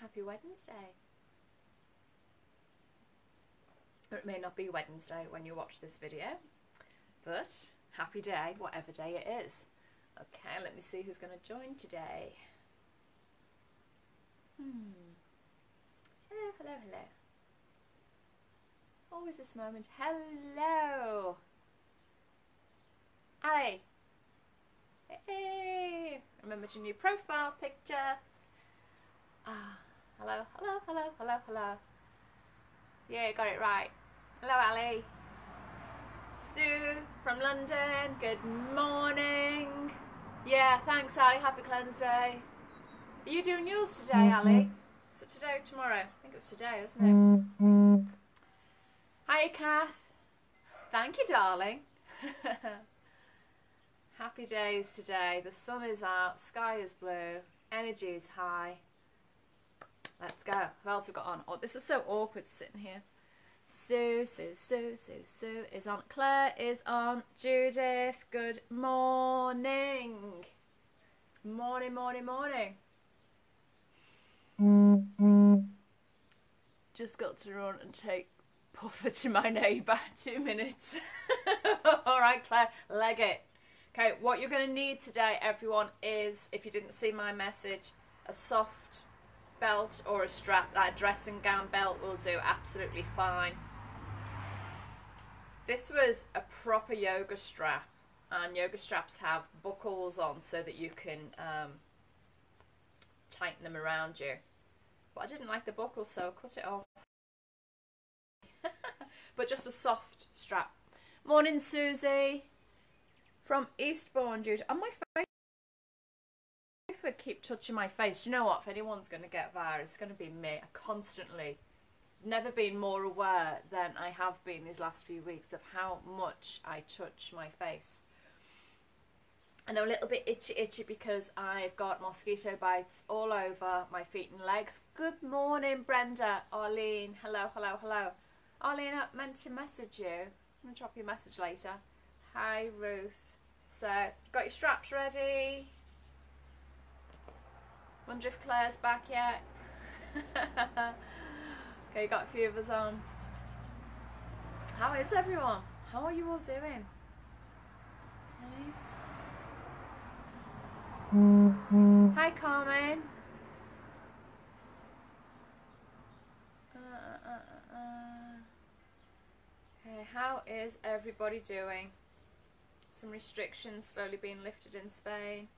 Happy Wednesday. Or it may not be Wednesday when you watch this video, but happy day, whatever day it is. Okay, let me see who's going to join today. Hello, hello, hello. Always this moment. Hello. Ali. Hey. Remember your new profile picture. Hello, hello, hello, hello, hello. Yeah, got it right. Hello, Ali. Sue from London. Good morning. Yeah, thanks, Ali. Happy Cleanse Day. Are you doing yours today, Ali? Is it today or tomorrow? I think it was today, isn't it? Hiya, Kath. Thank you, darling. Happy days today. The sun is out, sky is blue, energy is high. Let's go. Who else have we got on? Oh, this is so awkward sitting here. Sue is on. Claire is on. Judith, good morning. Morning, morning, morning. Just got to run and take Puffer to my neighbour. 2 minutes. Alright, Claire, leg it. Okay, what you're going to need today, everyone, is, if you didn't see my message, a soft belt or a strap. That dressing gown belt will do absolutely fine. This was a proper yoga strap, and yoga straps have buckles on so that you can tighten them around you. But I didn't like the buckle, so I cut it off. But just a soft strap. Morning, Susie. From Eastbourne, dude. On my face. If I keep touching my face, you know what? If anyone's going to get virus, it's going to be me. I constantly, never been more aware than I have been these last few weeks of how much I touch my face. And I'm a little bit itchy because I've got mosquito bites all over my feet and legs. Good morning, Brenda. Arlene. Hello, hello, hello. Arlene, I meant to message you. I'm going to drop you a message later. Hi, Ruth. So, got your straps ready? Wonder if Claire's back yet. Okay, got a few of us on. How is everyone? How are you all doing? Okay. Hi, Carmen. Okay, how is everybody doing? Some restrictions slowly being lifted in Spain,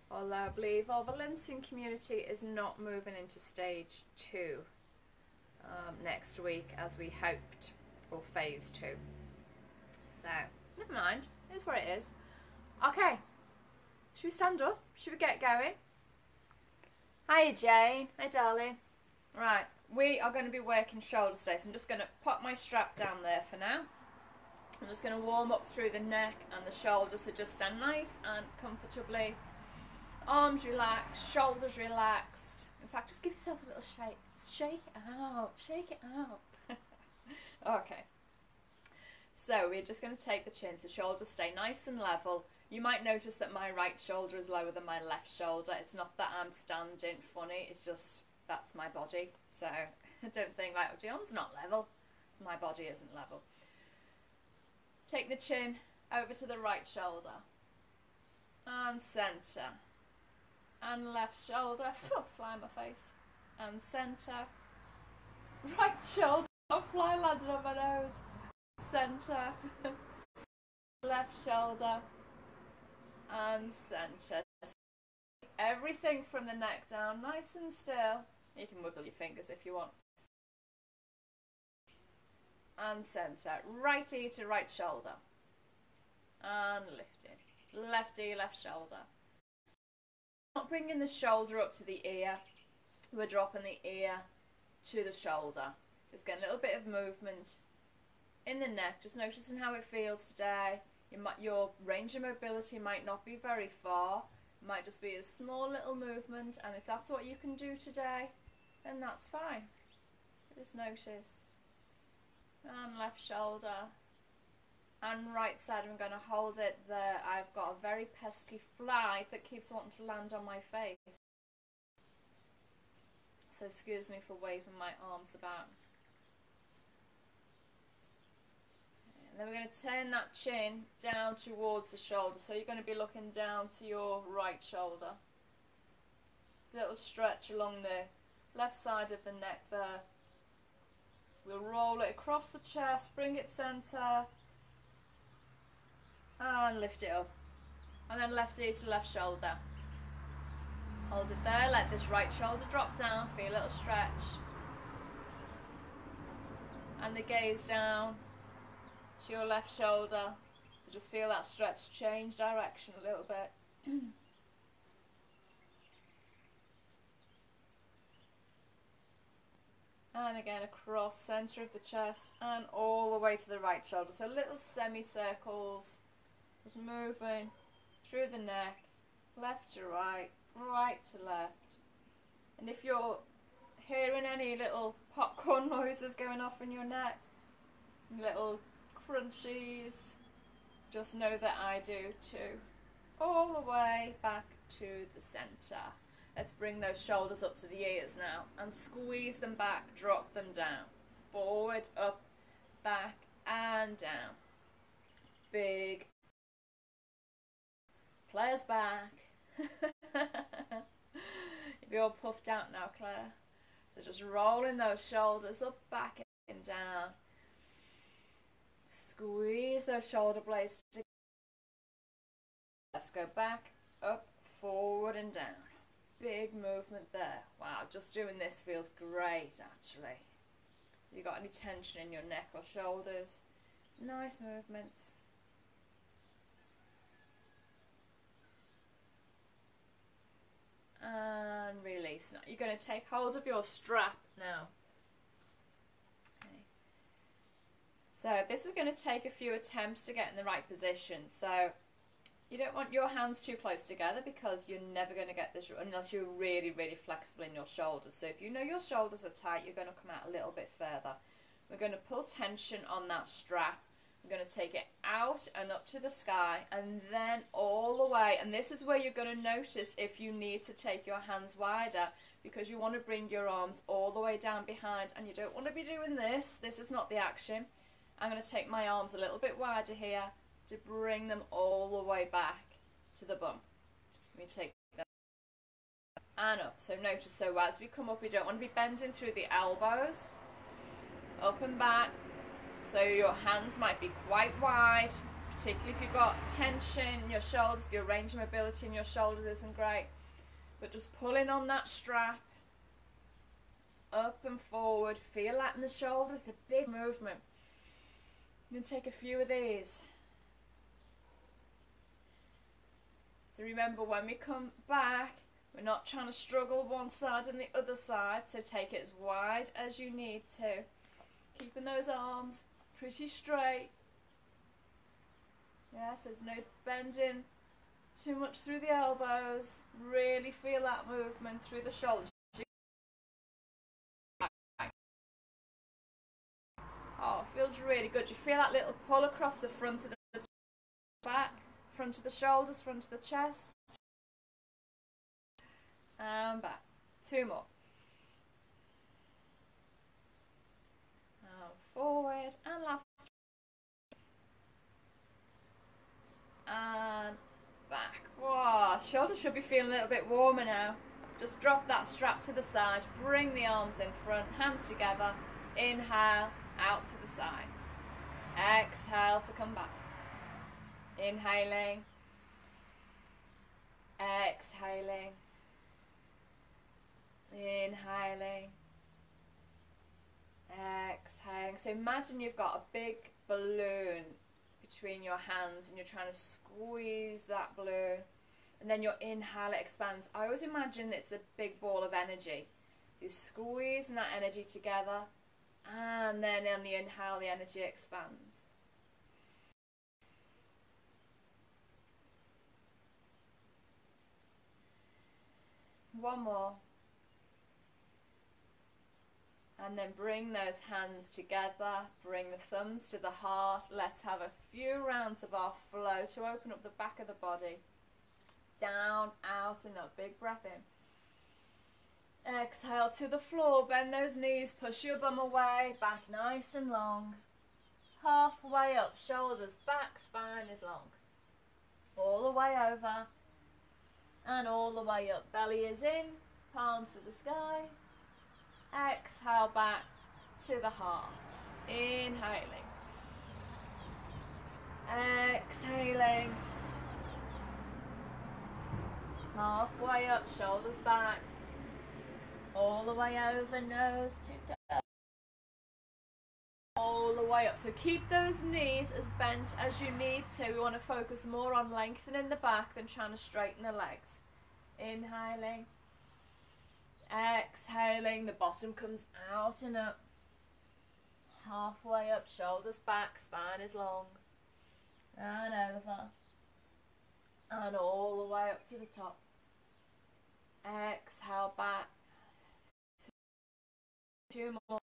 although I believe our Valencian community is not moving into stage 2 next week as we hoped, or phase 2. So, never mind, it is what it is. Okay, should we stand up? Should we get going? Hiya, Jane. Hi, darling. Right, we are going to be working shoulder today, so I'm just going to pop my strap down there for now. I'm just going to warm up through the neck and the shoulders, so just stand nice and comfortably. Arms relaxed, shoulders relaxed. In fact, just give yourself a little shake. Shake it out. Shake it out. Okay. So we're just going to take the chin, so shoulders stay nice and level. You might notice that my right shoulder is lower than my left shoulder. It's not that I'm standing funny, it's just that's my body. So I don't think like, oh, Dion's not level. So my body isn't level. Take the chin over to the right shoulder. And centre. And left shoulder. Fly in my face. And centre. Right shoulder. Fly landed on my nose. Centre. Left shoulder. And centre. Everything from the neck down nice and still. You can wiggle your fingers if you want. And centre. Right ear to right shoulder. And lifting. Left ear, left shoulder. Not bringing the shoulder up to the ear. We're dropping the ear to the shoulder. Just getting a little bit of movement in the neck. Just noticing how it feels today. Your range of mobility might not be very far. It might just be a small little movement. And if that's what you can do today, then that's fine. Just notice. And left shoulder. And right side, I'm going to hold it there. I've got a very pesky fly that keeps wanting to land on my face. so excuse me for waving my arms about. And then we're going to turn that chin down towards the shoulder, so you're going to be looking down to your right shoulder. Little stretch along the left side of the neck there. We'll roll it across the chest, bring it centre, and lift it up. And then left ear to left shoulder. Hold it there, let this right shoulder drop down, feel a little stretch. And the gaze down to your left shoulder. So just feel that stretch, change direction a little bit. And again across centre of the chest and all the way to the right shoulder. So little semicircles, just moving through the neck, left to right, right to left. And if you're hearing any little popcorn noises going off in your neck, little crunchies, just know that I do too. All the way back to the centre. Let's bring those shoulders up to the ears now and squeeze them back, drop them down. Forward, up, back and down. Big. Claire's back. You're all puffed out now, Claire. So just rolling those shoulders up, back and down. Squeeze those shoulder blades together. Let's go back, up, forward and down. Big movement there. Wow, just doing this feels great actually. You got any tension in your neck or shoulders? Nice movements. And release. Now you're going to take hold of your strap now. Okay. So this is going to take a few attempts to get in the right position. So you don't want your hands too close together because you're never going to get this unless you're really, really flexible in your shoulders. So if you know your shoulders are tight, you're going to come out a little bit further. We're going to pull tension on that strap. We're going to take it out and up to the sky and then all the way. And this is where you're going to notice if you need to take your hands wider because you want to bring your arms all the way down behind and you don't want to be doing this. This is not the action. I'm going to take my arms a little bit wider here to bring them all the way back to the bum. Let me take that and up. So notice, so as we come up, we don't want to be bending through the elbows. Up and back. So your hands might be quite wide, particularly if you've got tension in your shoulders, if your range of mobility in your shoulders isn't great. But just pulling on that strap, up and forward, feel that in the shoulders, a big movement. You can take a few of these. So remember, when we come back, we're not trying to struggle one side and the other side, so take it as wide as you need to. Keeping those arms pretty straight. Yeah, so there's no bending too much through the elbows. Really feel that movement through the shoulders. Oh, it feels really good. You feel that little pull across the front of the back, front of the shoulders, front of the chest. And back. Two more. And forward. And last. And back. Wow, shoulders should be feeling a little bit warmer now. Just drop that strap to the side. Bring the arms in front. Hands together. Inhale. Out to the sides. Exhale to come back. Inhaling. Exhaling. Inhaling. Exhaling. So imagine you've got a big balloon between your hands and you're trying to squeeze that balloon. And then your inhale expands. I always imagine it's a big ball of energy. So you're squeezing that energy together. And then on the inhale, the energy expands. One more. And then bring those hands together. Bring the thumbs to the heart. Let's have a few rounds of our flow to open up the back of the body. Down, out, and up. Big breath in. Exhale to the floor, bend those knees, push your bum away, back nice and long. Halfway up, shoulders back, spine is long. All the way over and all the way up. Belly is in, palms to the sky. Exhale back to the heart. Inhaling. Exhaling. Halfway up, shoulders back. All the way over, nose to toe. All the way up. So keep those knees as bent as you need to. We want to focus more on lengthening the back than trying to straighten the legs. Inhaling. Exhaling. The bottom comes out and up. Halfway up, shoulders back, spine is long. And over. And all the way up to the top. Exhale back. 2 more.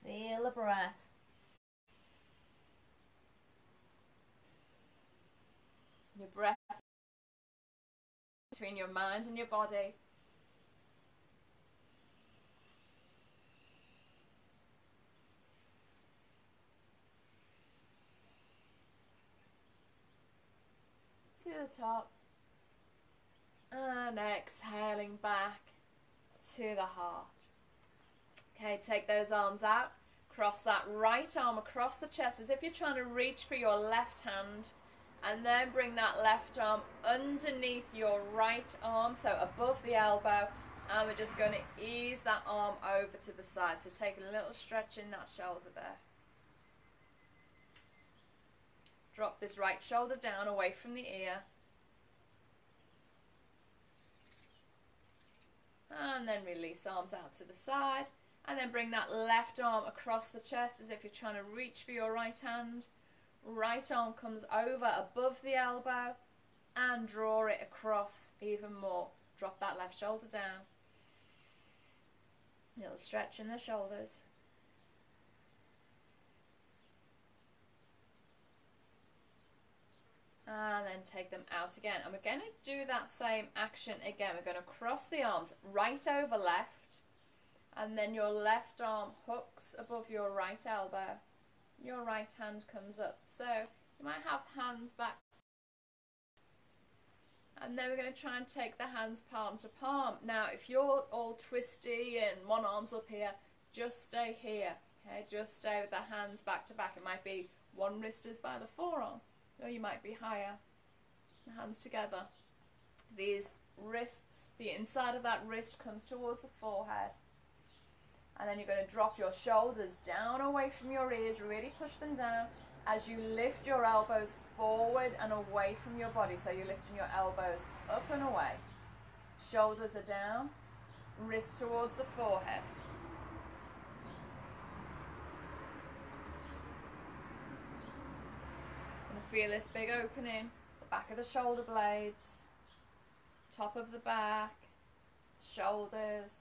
Feel the breath. Your breath between your mind and your body. To the top. And exhaling back to the heart. Okay, take those arms out. Cross that right arm across the chest as if you're trying to reach for your left hand. And then bring that left arm underneath your right arm, so above the elbow. And we're just going to ease that arm over to the side. So take a little stretch in that shoulder there. Drop this right shoulder down away from the ear. And then release arms out to the side. And then bring that left arm across the chest as if you're trying to reach for your right hand. Right arm comes over above the elbow and draw it across even more. Drop that left shoulder down. Little stretch in the shoulders. And then take them out again. And we're going to do that same action again. We're going to cross the arms right over left. And then your left arm hooks above your right elbow. Your right hand comes up. So you might have hands back. And then we're going to try and take the hands palm to palm. Now, if you're all twisty and one arm's up here, just stay here. Okay, just stay with the hands back to back. It might be one wrist is by the forearm, or you might be higher. The hands together. These wrists, the inside of that wrist comes towards the forehead. And then you're going to drop your shoulders down away from your ears, really push them down as you lift your elbows forward and away from your body. So you're lifting your elbows up and away. Shoulders are down, wrists towards the forehead. And feel this big opening, the back of the shoulder blades, top of the back, shoulders.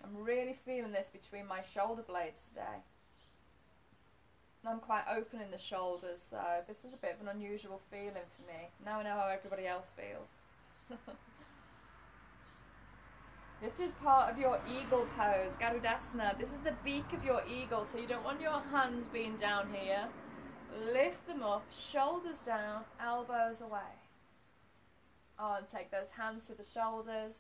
I'm really feeling this between my shoulder blades today. I'm quite open in the shoulders, so this is a bit of an unusual feeling for me. Now I know how everybody else feels. This is part of your eagle pose, Garudasana. This is the beak of your eagle, so you don't want your hands being down here. Lift them up, shoulders down, elbows away. Oh, and take those hands to the shoulders.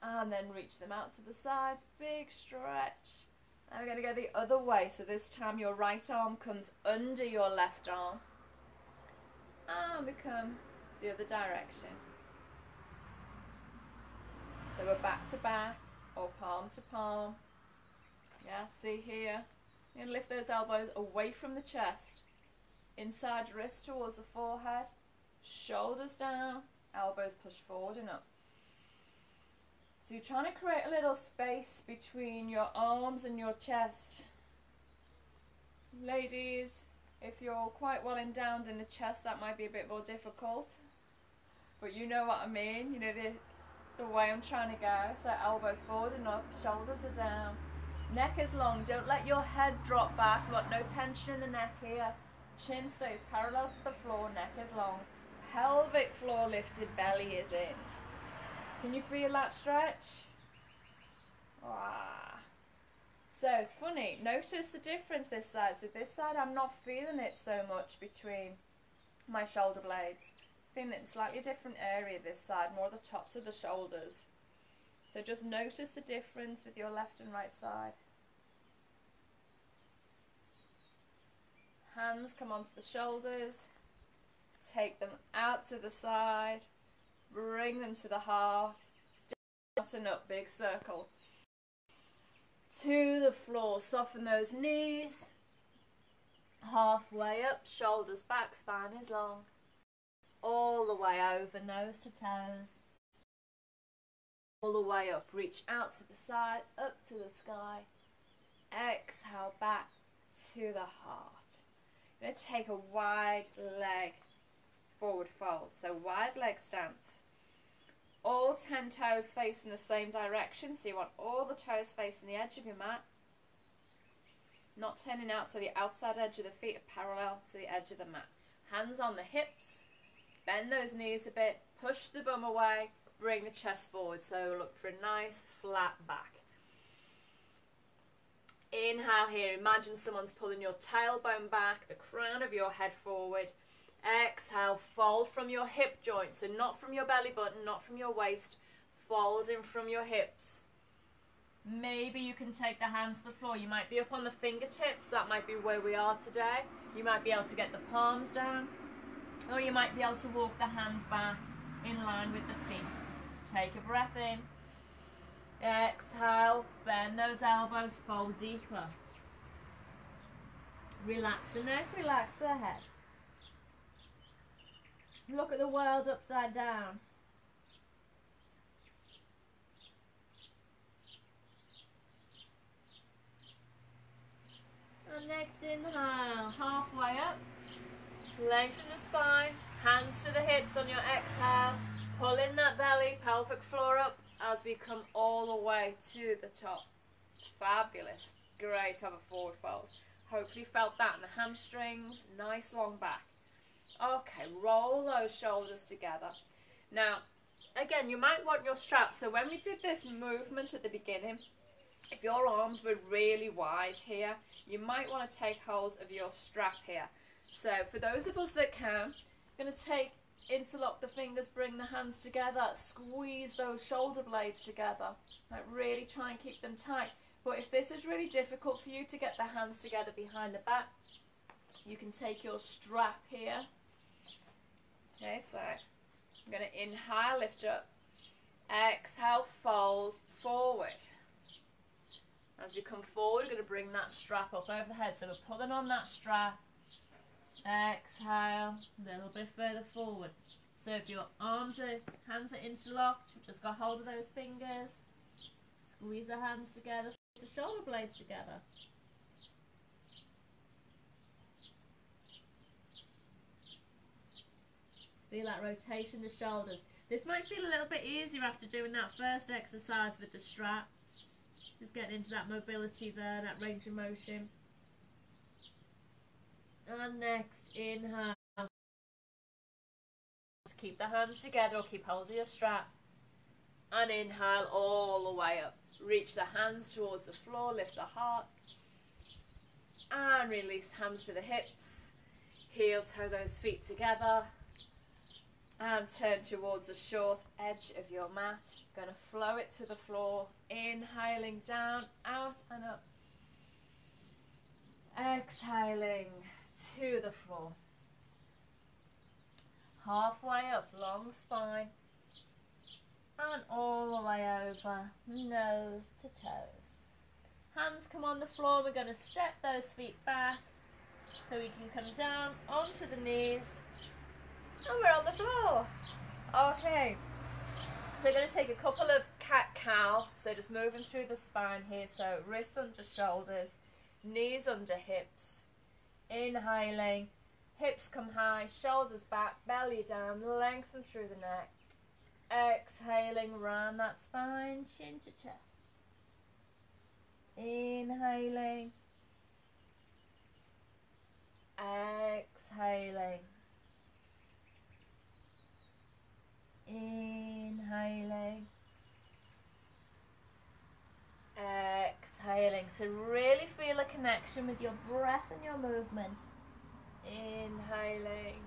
And then reach them out to the sides, big stretch. Now we're going to go the other way, so this time your right arm comes under your left arm. And we come the other direction. So we're back to back, or palm to palm. Yeah, see here. You're going to lift those elbows away from the chest. Inside wrist towards the forehead. Shoulders down, elbows push forward and up. So you're trying to create a little space between your arms and your chest. Ladies, if you're quite well endowed in the chest, that might be a bit more difficult. But you know what I mean, you know the way I'm trying to go. So elbows forward and up, shoulders are down, Neck is long. Don't let your head drop back. We've got no tension in the neck here. Chin stays parallel to the floor. Neck is long. Pelvic floor lifted. Belly is in. Can you feel that stretch? Ah. So it's funny. Notice the difference this side. So this side I'm not feeling it so much between my shoulder blades. Feeling it in a slightly different area this side. More the tops of the shoulders. So just notice the difference with your left and right side. Hands come onto the shoulders. Take them out to the side. Bring them to the heart. Down and up, big circle. To the floor. Soften those knees. Halfway up, shoulders back, spine is long. All the way over, nose to toes. All the way up, reach out to the side, up to the sky. Exhale back to the heart. You're going to take a wide leg forward fold. So wide leg stance. All 10 toes facing the same direction. So you want all the toes facing the edge of your mat. Not turning out so the outside edge of the feet are parallel to the edge of the mat. Hands on the hips. Bend those knees a bit. Push the bum away. Bring the chest forward, so look for a nice flat back. Inhale here, imagine someone's pulling your tailbone back, the crown of your head forward. Exhale, fold from your hip joint, so not from your belly button, not from your waist, folding from your hips. Maybe you can take the hands to the floor. You might be up on the fingertips, that might be where we are today. You might be able to get the palms down, or you might be able to walk the hands back in line with the feet. Take a breath in. Exhale, bend those elbows, fold deeper. Relax the neck, relax the head. Look at the world upside down. And next inhale, halfway up. Lengthen the spine, hands to the hips on your exhale. Pull in that belly, pelvic floor up as we come all the way to the top. Fabulous. Great, have a forward fold. Hopefully felt that in the hamstrings. Nice long back. Okay, roll those shoulders together. Now, again, you might want your strap. So when we did this movement at the beginning, if your arms were really wide here, you might want to take hold of your strap here. So for those of us that can, I'm going to interlock the fingers, bring the hands together, squeeze those shoulder blades together. Like really try and keep them tight. But if this is really difficult for you to get the hands together behind the back, you can take your strap here. Okay, so I'm going to inhale, lift up. Exhale, fold forward. As we come forward, we're going to bring that strap up over the head. So we're pulling on that strap. Exhale, a little bit further forward. So if your hands are interlocked, you've just got hold of those fingers. Squeeze the hands together, the shoulder blades together. Feel that rotation, the shoulders. This might feel a little bit easier after doing that first exercise with the strap. Just getting into that mobility there, that range of motion. And next, inhale. Keep the hands together or keep hold of your strap. And inhale all the way up. Reach the hands towards the floor, lift the heart. And release hands to the hips. Heel toe those feet together. And turn towards the short edge of your mat. Going to flow it to the floor. Inhaling down, out and up. Exhaling to the floor. Halfway up, long spine. And all the way over, nose to toes. Hands come on the floor. We're going to step those feet back so we can come down onto the knees. And we're on the floor. Okay. So we're going to take a couple of cat-cow. So just moving through the spine here. So wrists under shoulders, knees under hips. Inhaling, hips come high, shoulders back, belly down, lengthen through the neck. Exhaling, round that spine, chin to chest. Inhaling. Exhaling. Inhaling. Exhaling. So really feel a connection with your breath and your movement. Inhaling.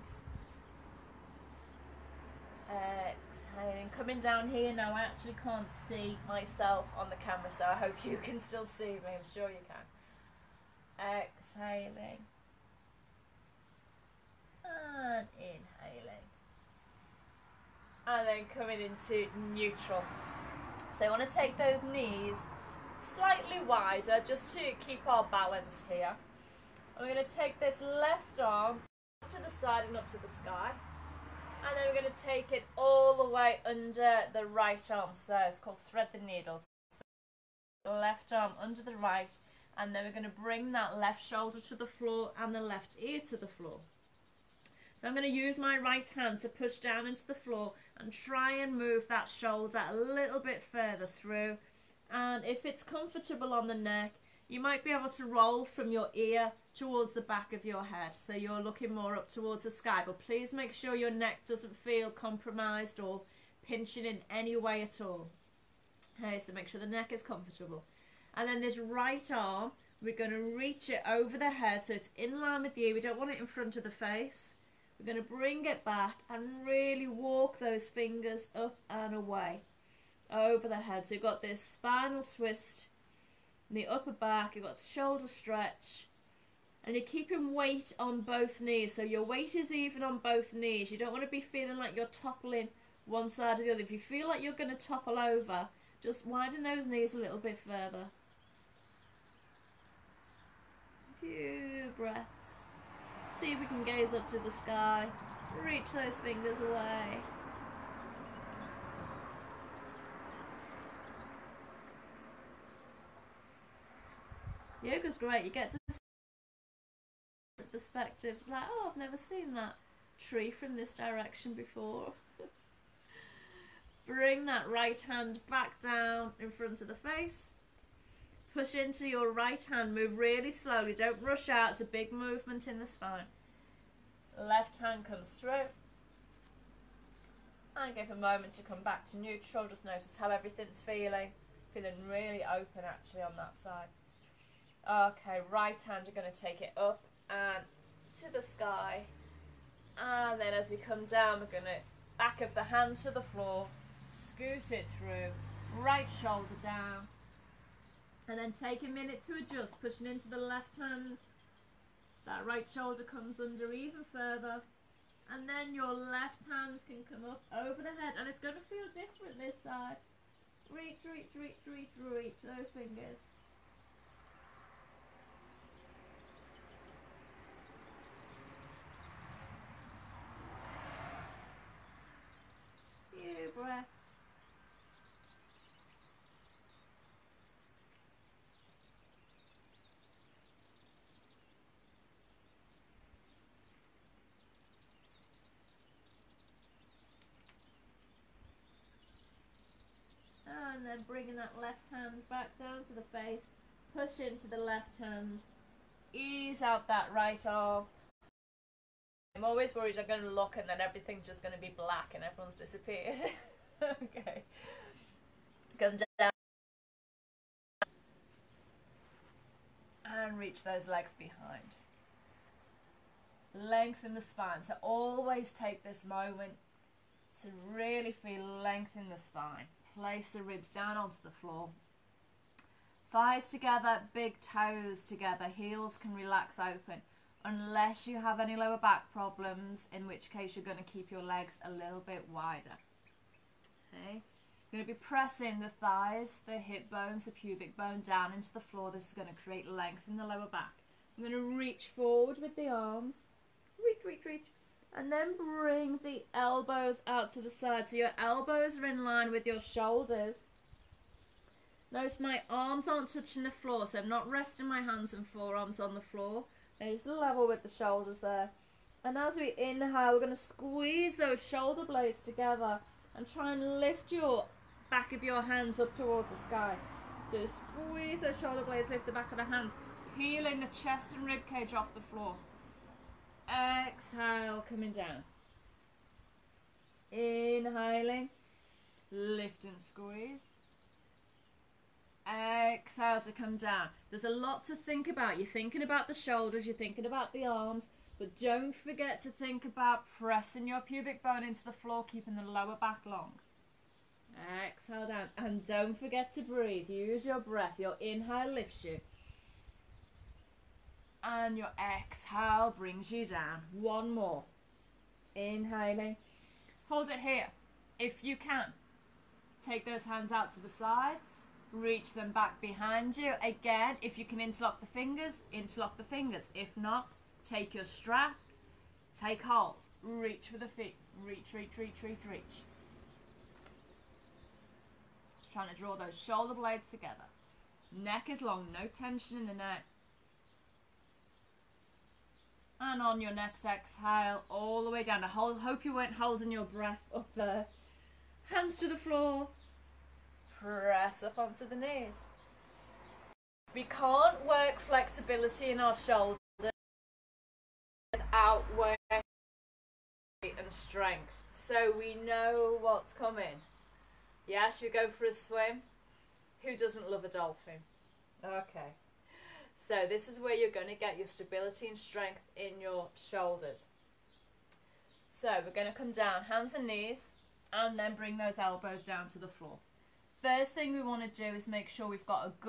Exhaling. Coming down here now, I actually can't see myself on the camera, so I hope you can still see me. I'm sure you can. Exhaling. And inhaling. And then coming into neutral. So I want to take those knees slightly wider just to keep our balance here. I'm going to take this left arm to the side and up to the sky. And then we're going to take it all the way under the right arm. So it's called thread the needle. So left arm under the right. And then we're going to bring that left shoulder to the floor and the left ear to the floor. So I'm going to use my right hand to push down into the floor and try and move that shoulder a little bit further through. And if it's comfortable on the neck, you might be able to roll from your ear towards the back of your head. So you're looking more up towards the sky. But please make sure your neck doesn't feel compromised or pinching in any way at all. Okay, so make sure the neck is comfortable. And then this right arm, we're going to reach it over the head so it's in line with the ear. We don't want it in front of the face. We're going to bring it back and really walk those fingers up and away over the head. So you've got this spinal twist in the upper back, you've got shoulder stretch, and you're keeping weight on both knees. So your weight is even on both knees. You don't want to be feeling like you're toppling one side or the other. If you feel like you're going to topple over, just widen those knees a little bit further. A few breaths. See if we can gaze up to the sky. Reach those fingers away. Yoga's great. You get to see perspectives. It's like, oh, I've never seen that tree from this direction before. Bring that right hand back down in front of the face. Push into your right hand. Move really slowly. Don't rush out. It's a big movement in the spine. Left hand comes through. And give a moment to come back to neutral. Just notice how everything's feeling. Feeling really open actually on that side. Okay, right hand, you're going to take it up and to the sky. And then as we come down, we're going to back of the hand to the floor. Scoot it through. Right shoulder down. And then take a minute to adjust, pushing into the left hand. That right shoulder comes under even further. And then your left hand can come up over the head. And it's going to feel different this side. Reach, reach, reach, reach, reach those fingers. Few breaths. And then bringing that left hand back down to the face, push into the left hand, ease out that right arm. I'm always worried I'm going to look and then everything's just going to be black and everyone's disappeared. Okay. Come down. And reach those legs behind. Lengthen the spine. So always take this moment to really feel length in the spine. Place the ribs down onto the floor. Thighs together, big toes together. Heels can relax open. Unless you have any lower back problems, in which case you're going to keep your legs a little bit wider. Okay. You're going to be pressing the thighs, the hip bones, the pubic bone down into the floor. This is going to create length in the lower back. I'm going to reach forward with the arms. Reach, reach, reach. And then bring the elbows out to the side. So your elbows are in line with your shoulders. Notice my arms aren't touching the floor, so I'm not resting my hands and forearms on the floor. They're just level with the shoulders there. And as we inhale, we're going to squeeze those shoulder blades together and try and lift your back of your hands up towards the sky. So squeeze those shoulder blades, lift the back of the hands, peeling the chest and rib cage off the floor. Exhale, coming down. Inhaling, lift and squeeze. Exhale to come down. There's a lot to think about. You're thinking about the shoulders, you're thinking about the arms, but don't forget to think about pressing your pubic bone into the floor, keeping the lower back long. Exhale down, and don't forget to breathe. Use your breath. Your inhale lifts you, and your exhale brings you down. One more. Inhaling, hold it here. If you can, take those hands out to the sides, reach them back behind you. Again, if you can interlock the fingers, interlock the fingers. If not, take your strap, take hold, reach for the feet, reach, reach, reach, reach, reach. Just trying to draw those shoulder blades together. Neck is long, no tension in the neck. And on your next exhale, all the way down. I hope you weren't holding your breath up there. Hands to the floor. Press up onto the knees. We can't work flexibility in our shoulders without working and strength. So we know what's coming. Yes, we go for a swim. Who doesn't love a dolphin? Okay. So this is where you're going to get your stability and strength in your shoulders. So we're going to come down, hands and knees, and then bring those elbows down to the floor. First thing we want to do is make sure we've got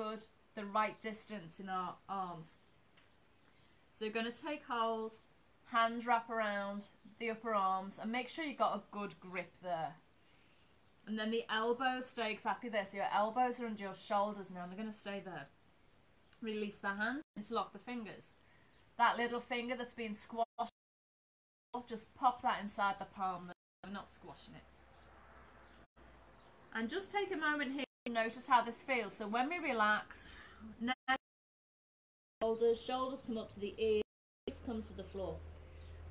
the right distance in our arms. So we're going to take hold, hands wrap around the upper arms, and make sure you've got a good grip there. And then the elbows stay exactly there. So your elbows are under your shoulders now, and they're going to stay there. Release the hands, interlock the fingers. That little finger that's being squashed, just pop that inside the palm. I'm not squashing it. And just take a moment here to notice how this feels. So when we relax, neck, shoulders come up to the ears, comes to the floor.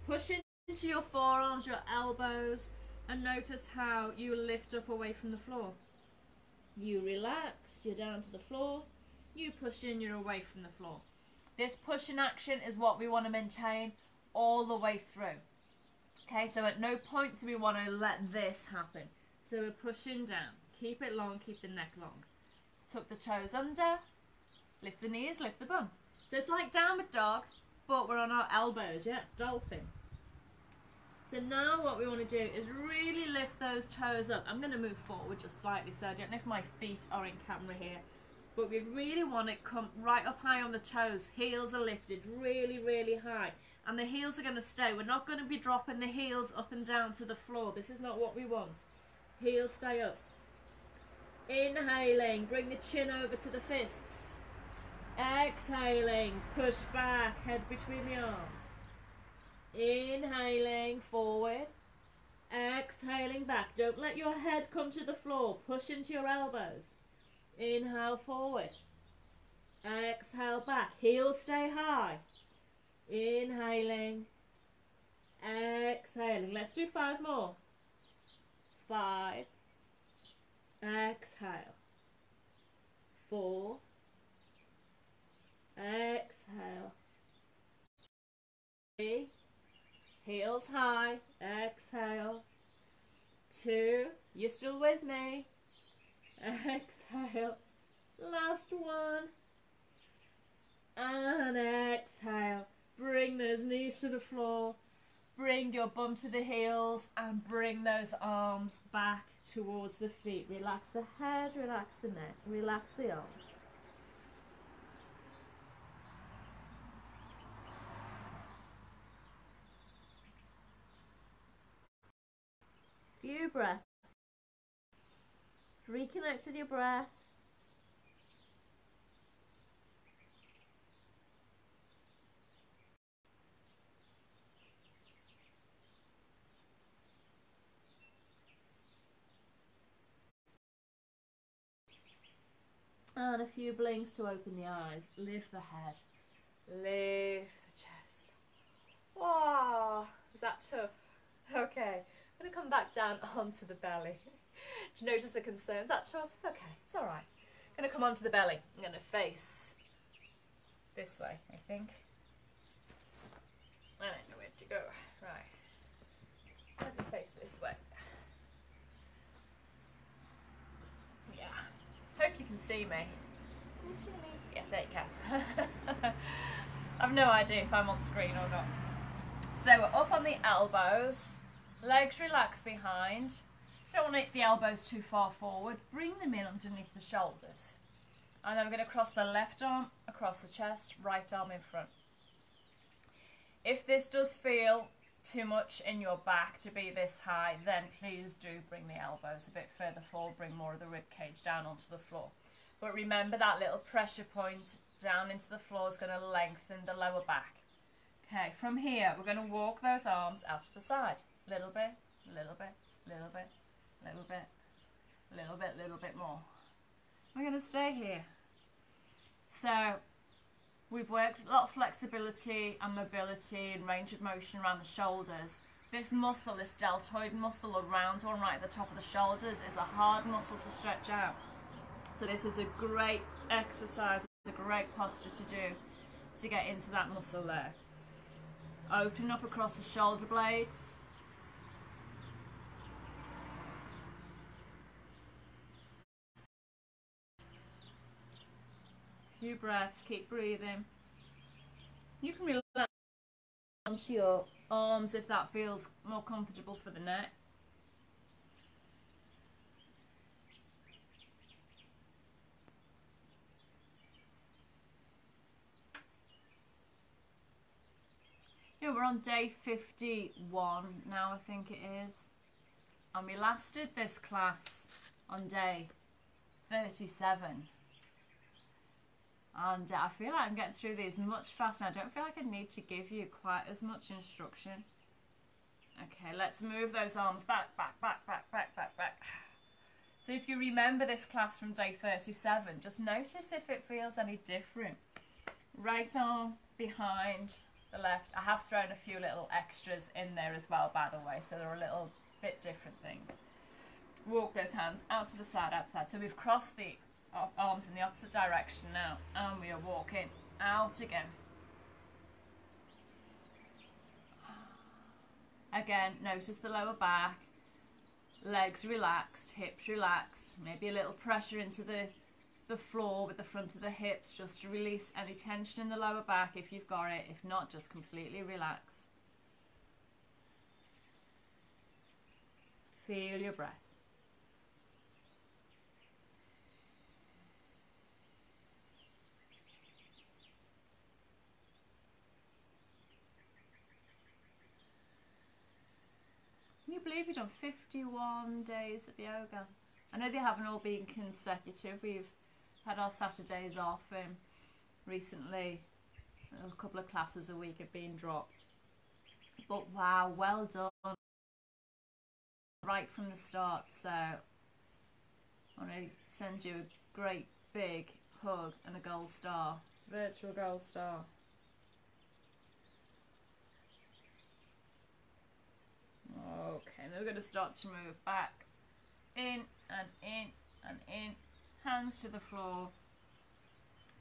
Push into your forearms, your elbows, and notice how you lift up away from the floor. You relax, you're down to the floor. You push in, you're away from the floor. This pushing action is what we want to maintain all the way through. Okay, so at no point do we want to let this happen. So we're pushing down. Keep it long, keep the neck long. Tuck the toes under, lift the knees, lift the bum. So it's like downward dog, but we're on our elbows, yeah, it's dolphin. So now what we want to do is really lift those toes up. I'm going to move forward just slightly, so I don't know if my feet are in camera here. But we really want it come right up high on the toes. Heels are lifted really, really high. And the heels are going to stay. We're not going to be dropping the heels up and down to the floor. This is not what we want. Heels stay up. Inhaling, bring the chin over to the fists. Exhaling, push back, head between the arms. Inhaling, forward. Exhaling back. Don't let your head come to the floor. Push into your elbows. Inhale forward, exhale back, heels stay high, inhaling, exhaling. Let's do 5 more. 5, exhale, 4, exhale, 3, heels high, exhale, 2, you're still with me, exhale, last one, and exhale. Bring those knees to the floor, bring your bum to the heels, and bring those arms back towards the feet. Relax the head, relax the neck, relax the arms. Few breaths. Reconnect with your breath. And a few blinks to open the eyes. Lift the head. Lift the chest. Wow, is that tough? Okay, I'm going to come back down onto the belly. Do you notice the concern? Is that tough? Okay, it's alright. going to come onto the belly. I'm going to face this way, I think. I don't know where to go. Right. Let me face this way. Yeah. Hope you can see me. Can you see me? Yeah, there you go. I've no idea if I'm on screen or not. So we're up on the elbows. Legs relaxed behind. Don't want to hit the elbows too far forward. Bring them in underneath the shoulders. And then we're going to cross the left arm across the chest, right arm in front. If this does feel too much in your back to be this high, then please do bring the elbows a bit further forward, bring more of the rib cage down onto the floor. But remember that little pressure point down into the floor is going to lengthen the lower back. Okay, from here we're going to walk those arms out to the side. Little bit, little bit, little bit, little bit, little bit, little bit more. We're going to stay here. So we've worked a lot of flexibility and mobility and range of motion around the shoulders. This muscle, this deltoid muscle around or right at the top of the shoulders, is a hard muscle to stretch out. So this is a great exercise, a great posture to do to get into that muscle there. Open up across the shoulder blades. Few breaths, keep breathing. You can relax onto your arms if that feels more comfortable for the neck. Yeah, we're on day 51 now, I think it is. And we last did this class on day 37. And I feel like I'm getting through these much faster. I don't feel like I need to give you quite as much instruction. Okay, let's move those arms back, back, back, back, back, back, back. So if you remember this class from day 37, just notice if it feels any different. Right arm behind the left. I have thrown a few little extras in there as well, by the way, so they're a little bit different things. Walk those hands out to the side, outside. So we've crossed the arms in the opposite direction now, and we are walking out again. Again, notice the lower back, legs relaxed, hips relaxed, maybe a little pressure into the floor with the front of the hips just to release any tension in the lower back if you've got it. If not, just completely relax. Feel your breath. Can you believe we've done 51 days of yoga? I know they haven't all been consecutive. We've had our Saturdays off recently. A couple of classes a week have been dropped. But wow, well done. Right from the start. So I want to send you a great big hug and a gold star. Virtual gold star. Okay, then we're going to start to move back, in and in and in, hands to the floor,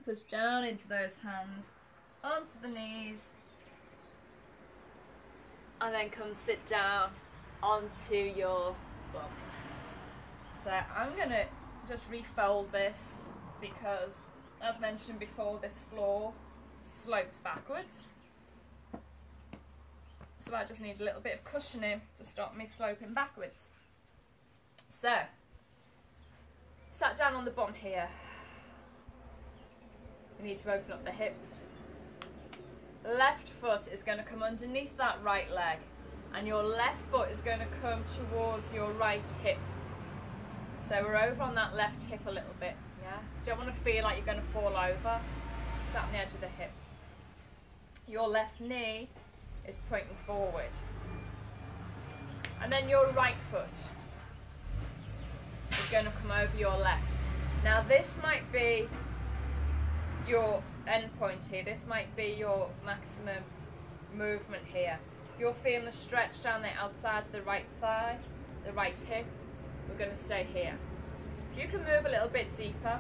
push down into those hands, onto the knees, and then come sit down onto your bum. So I'm going to just refold this because, as mentioned before, this floor slopes backwards. So I just need a little bit of cushioning to stop me sloping backwards. So, sat down on the bum here. We need to open up the hips. Left foot is going to come underneath that right leg, and your left foot is going to come towards your right hip. So we're over on that left hip a little bit, yeah? You don't want to feel like you're going to fall over. Sat on the edge of the hip. Your left knee is pointing forward, and then your right foot is going to come over your left. Now this might be your end point here, this might be your maximum movement here. If you're feeling the stretch down the outside of the right thigh, the right hip, we're going to stay here. You can move a little bit deeper,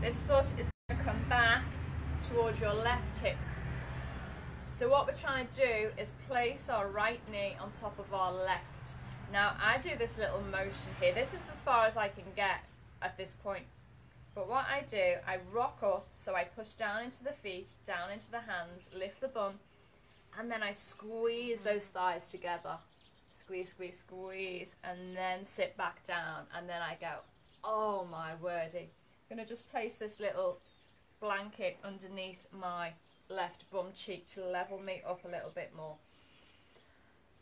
This foot is going to come back towards your left hip. So what we're trying to do is place our right knee on top of our left. Now I do this little motion here. This is as far as I can get at this point. But what I do, I rock up, so I push down into the feet, down into the hands, lift the bum, and then I squeeze those thighs together. Squeeze, squeeze, squeeze, and then sit back down. And then I go, oh my wordy. I'm going to just place this little blanket underneath my left bum cheek to level me up a little bit more.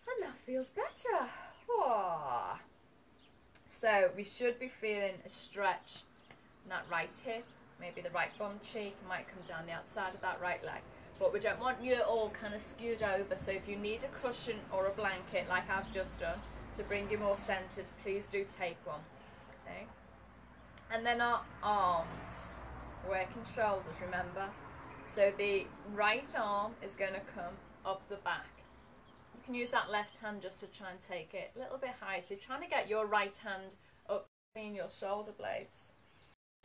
And that feels better. Oh. So we should be feeling a stretch in that right hip, maybe the right bum cheek, might come down the outside of that right leg. But we don't want you all kind of skewed over, so if you need a cushion or a blanket like I've just done to bring you more centered, please do take one. Okay? And then our arms, working shoulders, remember? So the right arm is going to come up the back. You can use that left hand just to try and take it a little bit high. So you're trying to get your right hand up between your shoulder blades.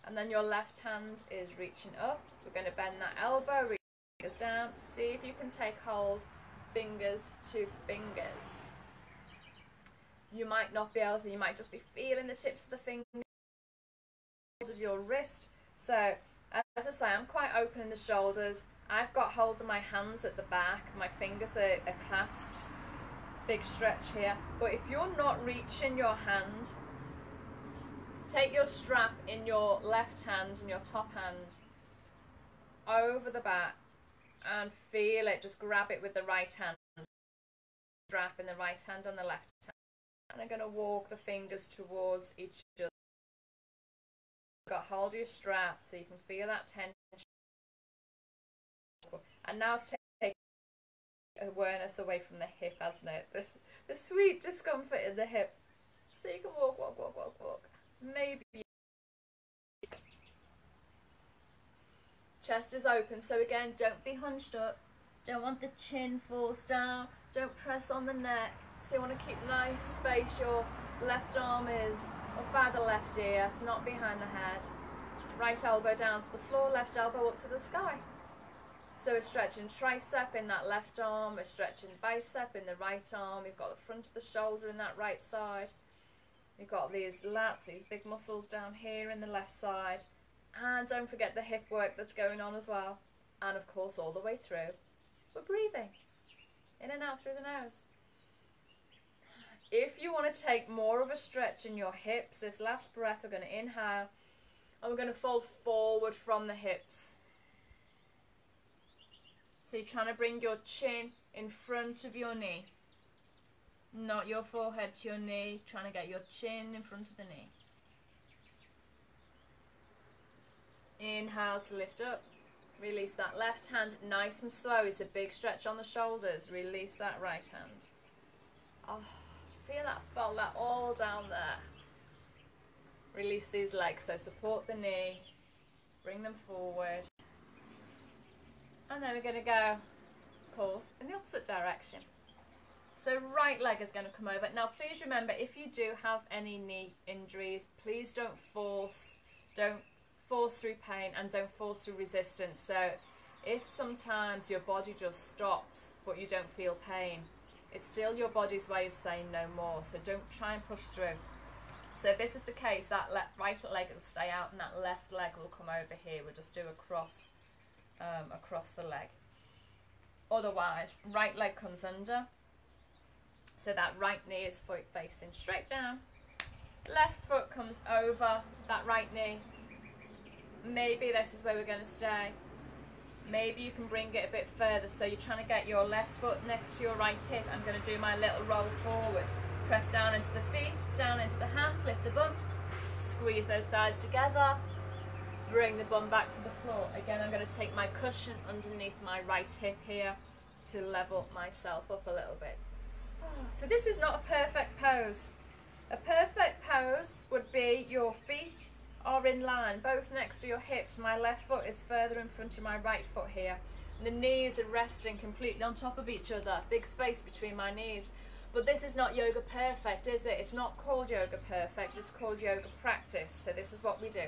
And then your left hand is reaching up. We're going to bend that elbow, reach fingers down. See if you can take hold, fingers to fingers. You might not be able to, you might just be feeling the tips of the fingers of your wrist. So as I say, I'm quite open in the shoulders. I've got hold of my hands at the back. My fingers are clasped. Big stretch here. But if you're not reaching your hand, take your strap in your left hand and your top hand over the back and feel it. Just grab it with the right hand. Strap in the right hand and the left hand. And I'm going to walk the fingers towards each other. Got hold of your strap so you can feel that tension. And now it's taking awareness away from the hip, hasn't it? The sweet discomfort in the hip. So you can walk, walk, walk, walk, walk. Maybe. Chest is open, so again, don't be hunched up. Don't want the chin falls down. Don't press on the neck. So you want to keep nice space. Your left arm is up by the left ear. It's not behind the head. Right elbow down to the floor, left elbow up to the sky. So we're stretching tricep in that left arm, we're stretching bicep in the right arm, we've got the front of the shoulder in that right side. You've got these lats, these big muscles down here in the left side. And don't forget the hip work that's going on as well. And of course all the way through, we're breathing. In and out through the nose. If you want to take more of a stretch in your hips, this last breath we're going to inhale and we're going to fold forward from the hips. So you're trying to bring your chin in front of your knee. Not your forehead to your knee, trying to get your chin in front of the knee. Inhale to lift up. Release that left hand nice and slow. It's a big stretch on the shoulders. Release that right hand. Oh, feel that, felt that all down there. Release these legs, so support the knee. Bring them forward. And then we're going to go, of course, in the opposite direction. So right leg is going to come over. Now please remember, if you do have any knee injuries, please don't force through pain and don't force through resistance. So if sometimes your body just stops but you don't feel pain, it's still your body's way of saying no more. So don't try and push through. So if this is the case, that right leg will stay out and that left leg will come over here. We'll just do a cross across the leg. Otherwise, right leg comes under. So that right knee is facing straight down. Left foot comes over that right knee. Maybe this is where we're going to stay. Maybe you can bring it a bit further. So you're trying to get your left foot next to your right hip. I'm going to do my little roll forward. Press down into the feet, down into the hands, lift the bum. Squeeze those thighs together. Bring the bum back to the floor. Again, I'm going to take my cushion underneath my right hip here to level myself up a little bit. So this is not a perfect pose. A perfect pose would be your feet are in line, both next to your hips. My left foot is further in front of my right foot here. And the knees are resting completely on top of each other. Big space between my knees. But this is not yoga perfect, is it? It's not called yoga perfect, it's called yoga practice. So this is what we do.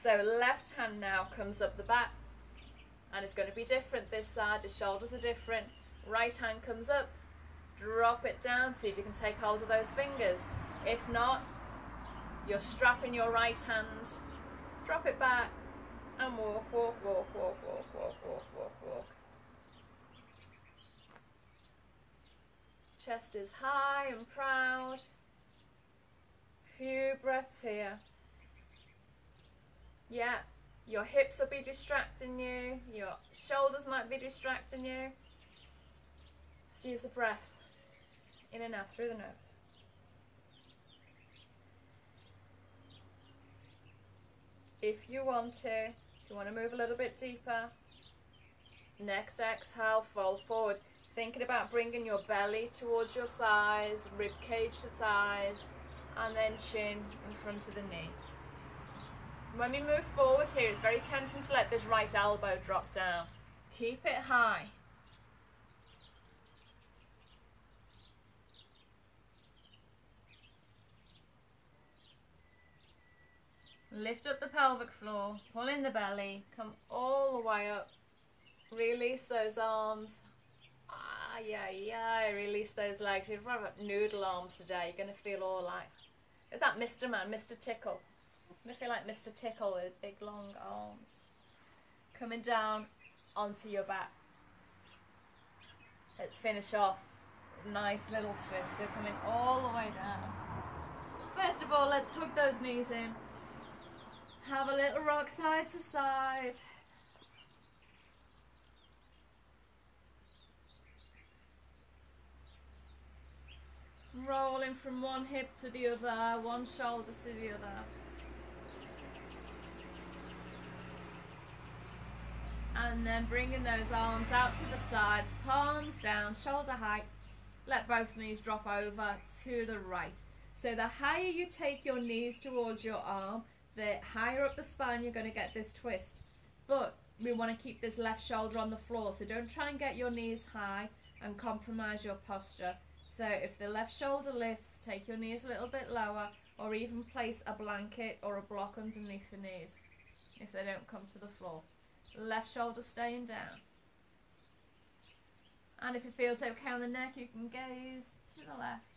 So left hand now comes up the back, and it's going to be different this side. Your shoulders are different. Right hand comes up, drop it down, see if you can take hold of those fingers. If not, you're strapping your right hand, drop it back, and walk, walk, walk, walk, walk, walk, walk, walk, walk. Chest is high and proud. Few breaths here. Yeah, your hips will be distracting you, your shoulders might be distracting you. Just use the breath in and out through the nose. If you want to move a little bit deeper, next exhale, fold forward. Thinking about bringing your belly towards your thighs, rib cage to thighs, and then chin in front of the knee. When we move forward here, it's very tempting to let this right elbow drop down. Keep it high. Lift up the pelvic floor, pull in the belly, come all the way up. Release those arms. Release those legs. You've got noodle arms today. You're going to feel all like, is that Mr. Man, Mr. Tickle? You're going to feel like Mr. Tickle with big long arms. Coming down onto your back. Let's finish off. Nice little twist. They're coming all the way down. First of all, let's hug those knees in. Have a little rock side to side. Rolling from one hip to the other, one shoulder to the other. And then bringing those arms out to the sides, palms down, shoulder height. Let both knees drop over to the right. So the higher you take your knees towards your arm, the higher up the spine you're going to get this twist. But we want to keep this left shoulder on the floor, so don't try and get your knees high and compromise your posture. So if the left shoulder lifts, take your knees a little bit lower, or even place a blanket or a block underneath the knees if they don't come to the floor. Left shoulder staying down. And if it feels okay on the neck, you can gaze to the left.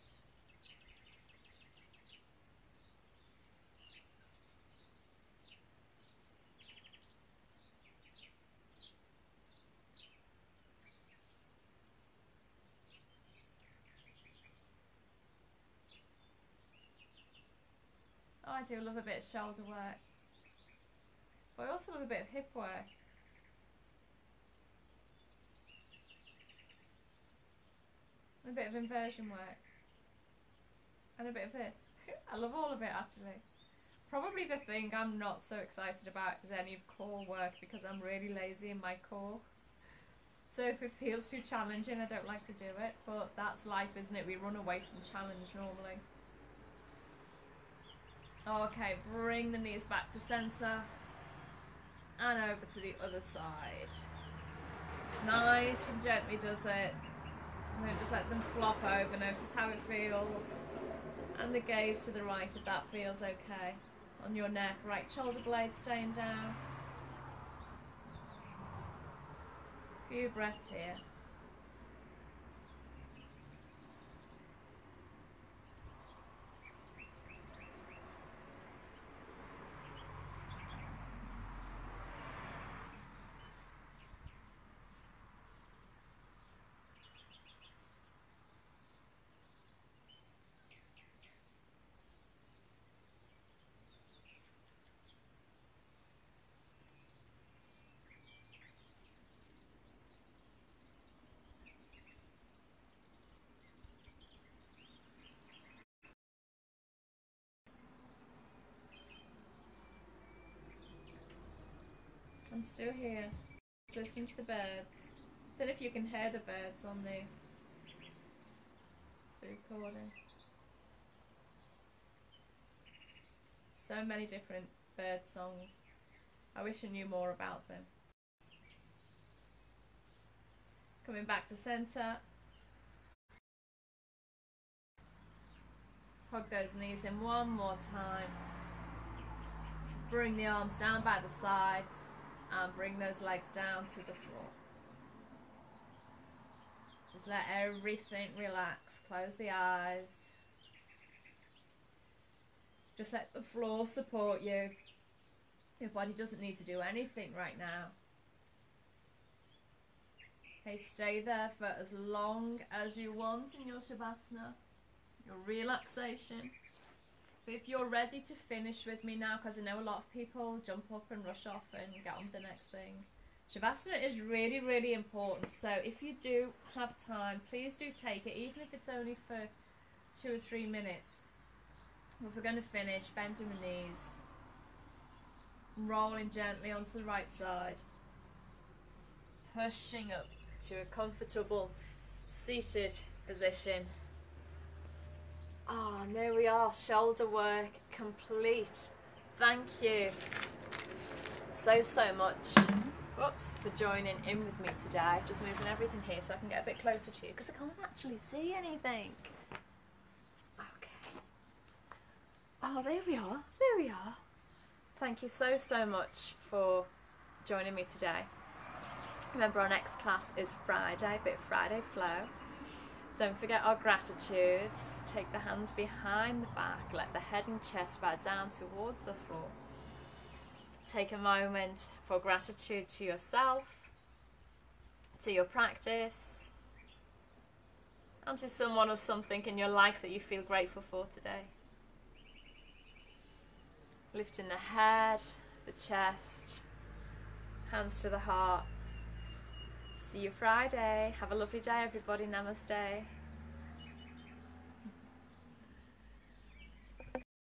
Oh, I do love a bit of shoulder work, but I also love a bit of hip work. And a bit of inversion work. And a bit of this. I love all of it actually. Probably the thing I'm not so excited about is any of core work, because I'm really lazy in my core. So if it feels too challenging, I don't like to do it, but that's life, isn't it? We run away from challenge normally. Okay, bring the knees back to center and over to the other side. Nice and gently does it. And then just let them flop over. Notice how it feels. And the gaze to the right if that feels okay. On your neck, right shoulder blade staying down. Few breaths here. I'm still here, just listening to the birds. Don't know if you can hear the birds on the recording. So many different bird songs. I wish I knew more about them. Coming back to center. Hug those knees in one more time. Bring the arms down by the sides and bring those legs down to the floor. Just let everything relax. Close the eyes. Just let the floor support you. Your body doesn't need to do anything right now. Okay, stay there for as long as you want in your Shavasana, your relaxation. But if you're ready to finish with me now, because I know a lot of people jump up and rush off and get on to the next thing. Shavasana is really, really important. So if you do have time, please do take it, even if it's only for 2 or 3 minutes. If we're going to finish, bending the knees, rolling gently onto the right side, pushing up to a comfortable seated position. Ah, and there we are, shoulder work complete. Thank you so much for joining in with me today. Just moving everything here so I can get a bit closer to you because I can't actually see anything. Okay. Oh, there we are. There we are. Thank you so much for joining me today. Remember, our next class is Friday, bit of Friday flow. Don't forget our gratitudes. Take the hands behind the back, let the head and chest bow down towards the floor. Take a moment for gratitude to yourself, to your practice, and to someone or something in your life that you feel grateful for today. Lifting the head, the chest, hands to the heart. See you Friday. Have a lovely day, everybody. Namaste.